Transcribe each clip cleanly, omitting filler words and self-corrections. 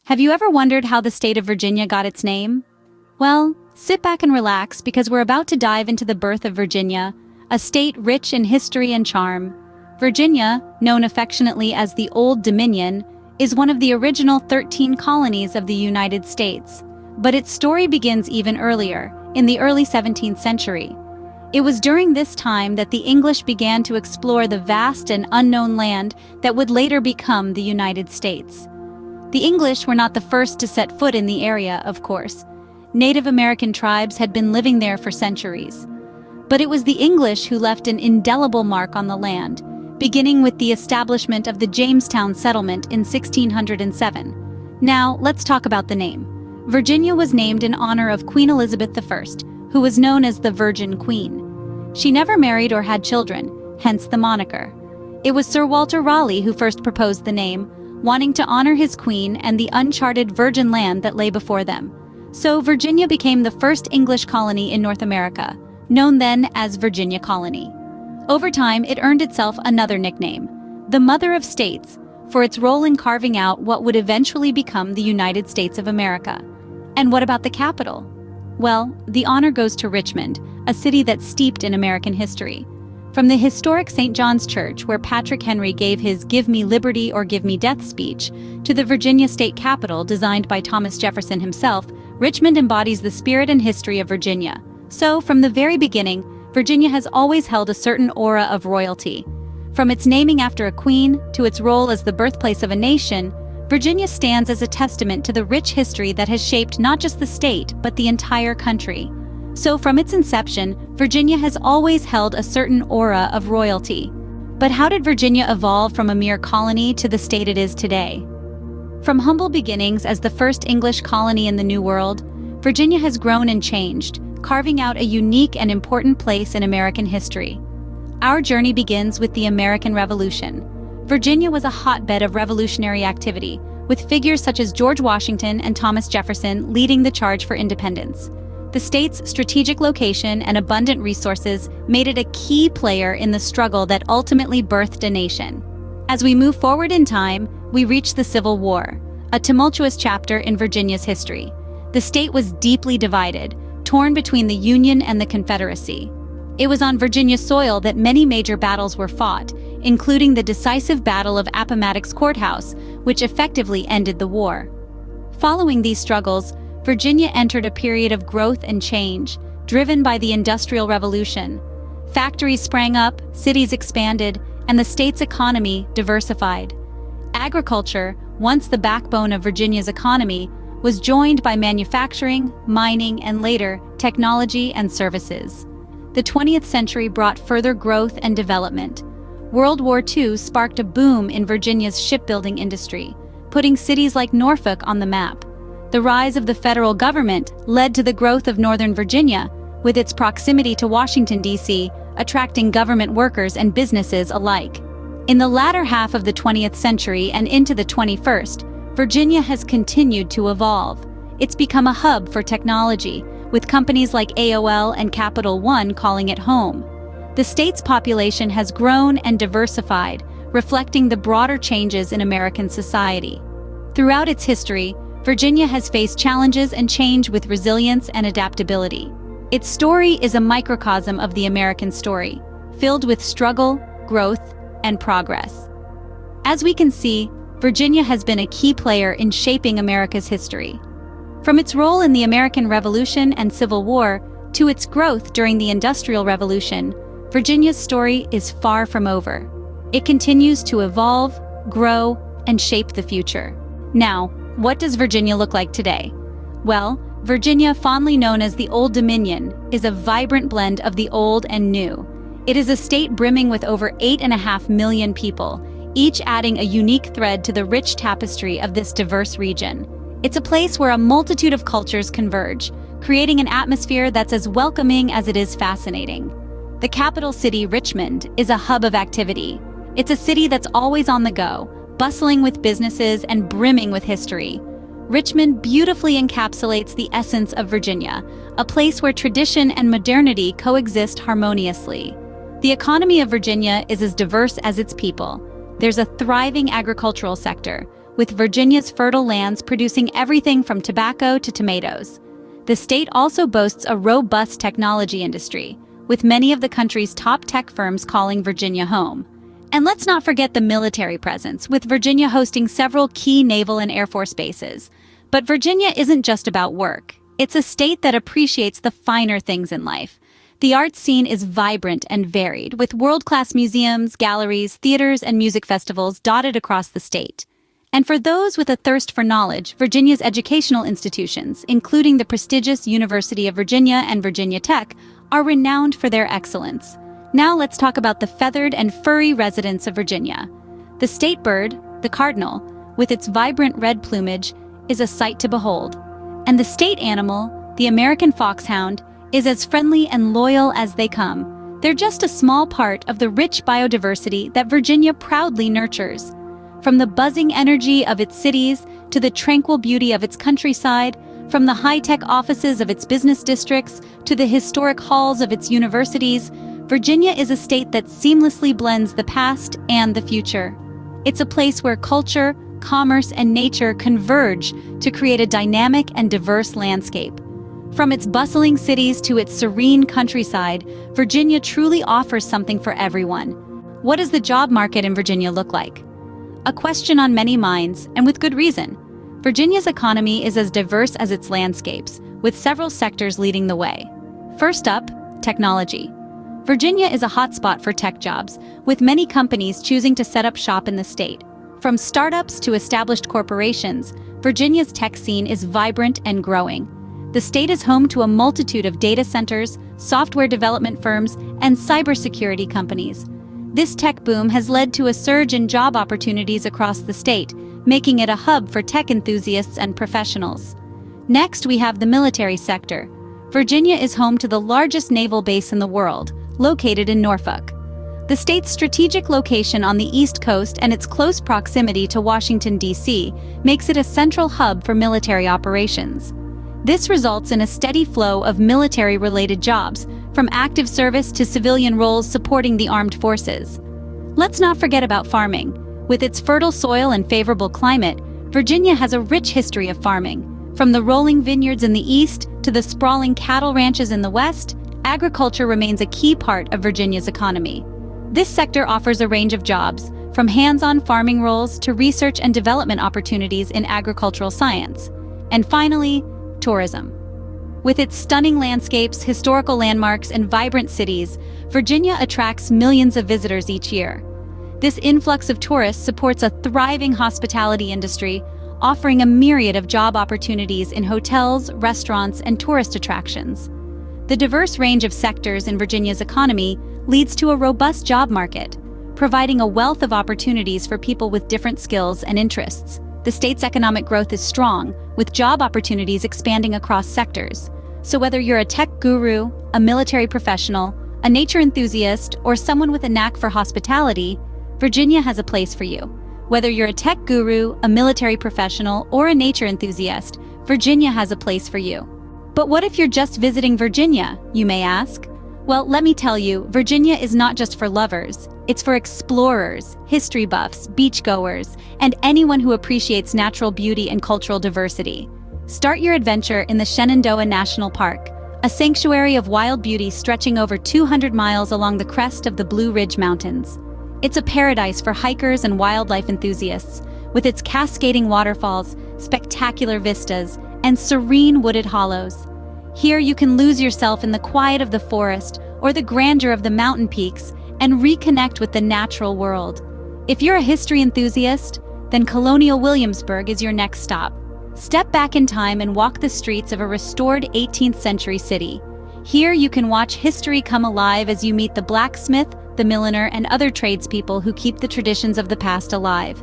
Have you ever wondered how the state of Virginia got its name? Well, sit back and relax because we're about to dive into the birth of Virginia, a state rich in history and charm. Virginia, known affectionately as the Old Dominion, is one of the original 13 colonies of the United States. But its story begins even earlier, in the early 17th century. It was during this time that the English began to explore the vast and unknown land that would later become the United States. The English were not the first to set foot in the area, of course. Native American tribes had been living there for centuries. But it was the English who left an indelible mark on the land, beginning with the establishment of the Jamestown settlement in 1607. Now, let's talk about the name. Virginia was named in honor of Queen Elizabeth I, who was known as the Virgin Queen. She never married or had children, hence the moniker. It was Sir Walter Raleigh who first proposed the name, wanting to honor his queen and the uncharted virgin land that lay before them. So Virginia became the first English colony in North America, known then as Virginia Colony. Over time, it earned itself another nickname, the Mother of States, for its role in carving out what would eventually become the United States of America. And what about the capital? Well, the honor goes to Richmond, a city that's steeped in American history. From the historic St. John's Church, where Patrick Henry gave his "Give me liberty or give me death" speech, to the Virginia state capitol designed by Thomas Jefferson himself, Richmond embodies the spirit and history of Virginia. So, from the very beginning, Virginia has always held a certain aura of royalty. From its naming after a queen to its role as the birthplace of a nation, Virginia stands as a testament to the rich history that has shaped not just the state, but the entire country. So from its inception, Virginia has always held a certain aura of royalty. But how did Virginia evolve from a mere colony to the state it is today? From humble beginnings as the first English colony in the New World, Virginia has grown and changed, carving out a unique and important place in American history. Our journey begins with the American Revolution. Virginia was a hotbed of revolutionary activity, with figures such as George Washington and Thomas Jefferson leading the charge for independence. The state's strategic location and abundant resources made it a key player in the struggle that ultimately birthed a nation. As we move forward in time, we reach the Civil War, a tumultuous chapter in Virginia's history. The state was deeply divided, torn between the Union and the Confederacy. It was on Virginia soil that many major battles were fought, including the decisive Battle of Appomattox Courthouse, which effectively ended the war. Following these struggles, Virginia entered a period of growth and change, driven by the Industrial Revolution. Factories sprang up, cities expanded, and the state's economy diversified. Agriculture, once the backbone of Virginia's economy, was joined by manufacturing, mining, and later, technology and services. The 20th century brought further growth and development. World War II sparked a boom in Virginia's shipbuilding industry, putting cities like Norfolk on the map. The rise of the federal government led to the growth of Northern Virginia, with its proximity to Washington, D.C., attracting government workers and businesses alike. In the latter half of the 20th century and into the 21st, Virginia has continued to evolve. It's become a hub for technology, with companies like AOL and Capital One calling it home. The state's population has grown and diversified, reflecting the broader changes in American society. Throughout its history, Virginia has faced challenges and change with resilience and adaptability. Its story is a microcosm of the American story, filled with struggle, growth, and progress. As we can see, Virginia has been a key player in shaping America's history. From its role in the American Revolution and Civil War to its growth during the Industrial Revolution, Virginia's story is far from over. It continues to evolve, grow, and shape the future. Now, what does Virginia look like today? Well, Virginia, fondly known as the Old Dominion, is a vibrant blend of the old and new. It is a state brimming with over 8.5 million people, each adding a unique thread to the rich tapestry of this diverse region. It's a place where a multitude of cultures converge, creating an atmosphere that's as welcoming as it is fascinating. The capital city, Richmond, is a hub of activity. It's a city that's always on the go, bustling with businesses and brimming with history. Richmond beautifully encapsulates the essence of Virginia, a place where tradition and modernity coexist harmoniously. The economy of Virginia is as diverse as its people. There's a thriving agricultural sector, with Virginia's fertile lands producing everything from tobacco to tomatoes. The state also boasts a robust technology industry, with many of the country's top tech firms calling Virginia home. And let's not forget the military presence, with Virginia hosting several key naval and Air Force bases. But Virginia isn't just about work. It's a state that appreciates the finer things in life. The art scene is vibrant and varied, with world-class museums, galleries, theaters, and music festivals dotted across the state. And for those with a thirst for knowledge, Virginia's educational institutions, including the prestigious University of Virginia and Virginia Tech, are renowned for their excellence. Now let's talk about the feathered and furry residents of Virginia. The state bird, the cardinal, with its vibrant red plumage, is a sight to behold. And the state animal, the American foxhound, is as friendly and loyal as they come. They're just a small part of the rich biodiversity that Virginia proudly nurtures. From the buzzing energy of its cities to the tranquil beauty of its countryside, from the high-tech offices of its business districts to the historic halls of its universities, Virginia is a state that seamlessly blends the past and the future. It's a place where culture, commerce, and nature converge to create a dynamic and diverse landscape. From its bustling cities to its serene countryside, Virginia truly offers something for everyone. What does the job market in Virginia look like? A question on many minds, and with good reason. Virginia's economy is as diverse as its landscapes, with several sectors leading the way. First up, technology. Virginia is a hotspot for tech jobs, with many companies choosing to set up shop in the state. From startups to established corporations, Virginia's tech scene is vibrant and growing. The state is home to a multitude of data centers, software development firms, and cybersecurity companies. This tech boom has led to a surge in job opportunities across the state, making it a hub for tech enthusiasts and professionals. Next, we have the military sector. Virginia is home to the largest naval base in the world, located in Norfolk. The state's strategic location on the East Coast and its close proximity to Washington, D.C., makes it a central hub for military operations. This results in a steady flow of military-related jobs, from active service to civilian roles supporting the armed forces. Let's not forget about farming. With its fertile soil and favorable climate, Virginia has a rich history of farming. From the rolling vineyards in the east to the sprawling cattle ranches in the west, agriculture remains a key part of Virginia's economy. This sector offers a range of jobs, from hands-on farming roles to research and development opportunities in agricultural science. And finally, tourism. With its stunning landscapes, historical landmarks, and vibrant cities, Virginia attracts millions of visitors each year. This influx of tourists supports a thriving hospitality industry, offering a myriad of job opportunities in hotels, restaurants, and tourist attractions. The diverse range of sectors in Virginia's economy leads to a robust job market, providing a wealth of opportunities for people with different skills and interests. The state's economic growth is strong, with job opportunities expanding across sectors. So whether you're a tech guru, a military professional, a nature enthusiast, or someone with a knack for hospitality, Virginia has a place for you. Whether you're a tech guru, a military professional, or a nature enthusiast, Virginia has a place for you. But what if you're just visiting Virginia, you may ask? Well, let me tell you, Virginia is not just for lovers. It's for explorers, history buffs, beachgoers, and anyone who appreciates natural beauty and cultural diversity. Start your adventure in the Shenandoah National Park, a sanctuary of wild beauty stretching over 200 miles along the crest of the Blue Ridge Mountains. It's a paradise for hikers and wildlife enthusiasts, with its cascading waterfalls, spectacular vistas, and serene wooded hollows. Here you can lose yourself in the quiet of the forest or the grandeur of the mountain peaks and reconnect with the natural world. If you're a history enthusiast, then Colonial Williamburg is your next stop. Step back in time and walk the streets of a restored 18th century city. Here you can watch history come alive as you meet the blacksmith, the milliner, and other tradespeople who keep the traditions of the past alive.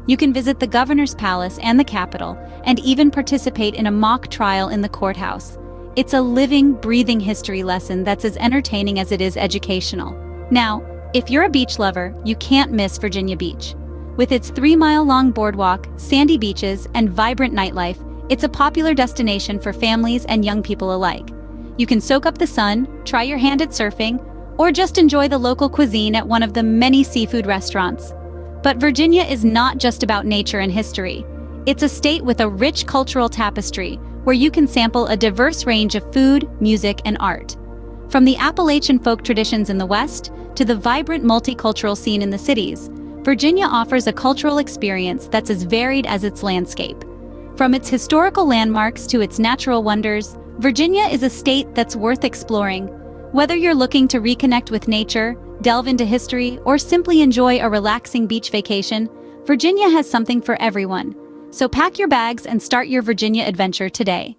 You can visit the governor's palace and the Capitol, and even participate in a mock trial in the courthouse. It's a living, breathing history lesson that's as entertaining as it is educational. Now, if you're a beach lover, you can't miss Virginia Beach. With its 3-mile-long boardwalk, sandy beaches, and vibrant nightlife, it's a popular destination for families and young people alike. You can soak up the sun, try your hand at surfing, or just enjoy the local cuisine at one of the many seafood restaurants. But Virginia is not just about nature and history. It's a state with a rich cultural tapestry where you can sample a diverse range of food, music, and art. From the Appalachian folk traditions in the West to the vibrant multicultural scene in the cities, Virginia offers a cultural experience that's as varied as its landscape. From its historical landmarks to its natural wonders, Virginia is a state that's worth exploring. Whether you're looking to reconnect with nature, delve into history, or simply enjoy a relaxing beach vacation, Virginia has something for everyone. So pack your bags and start your Virginia adventure today.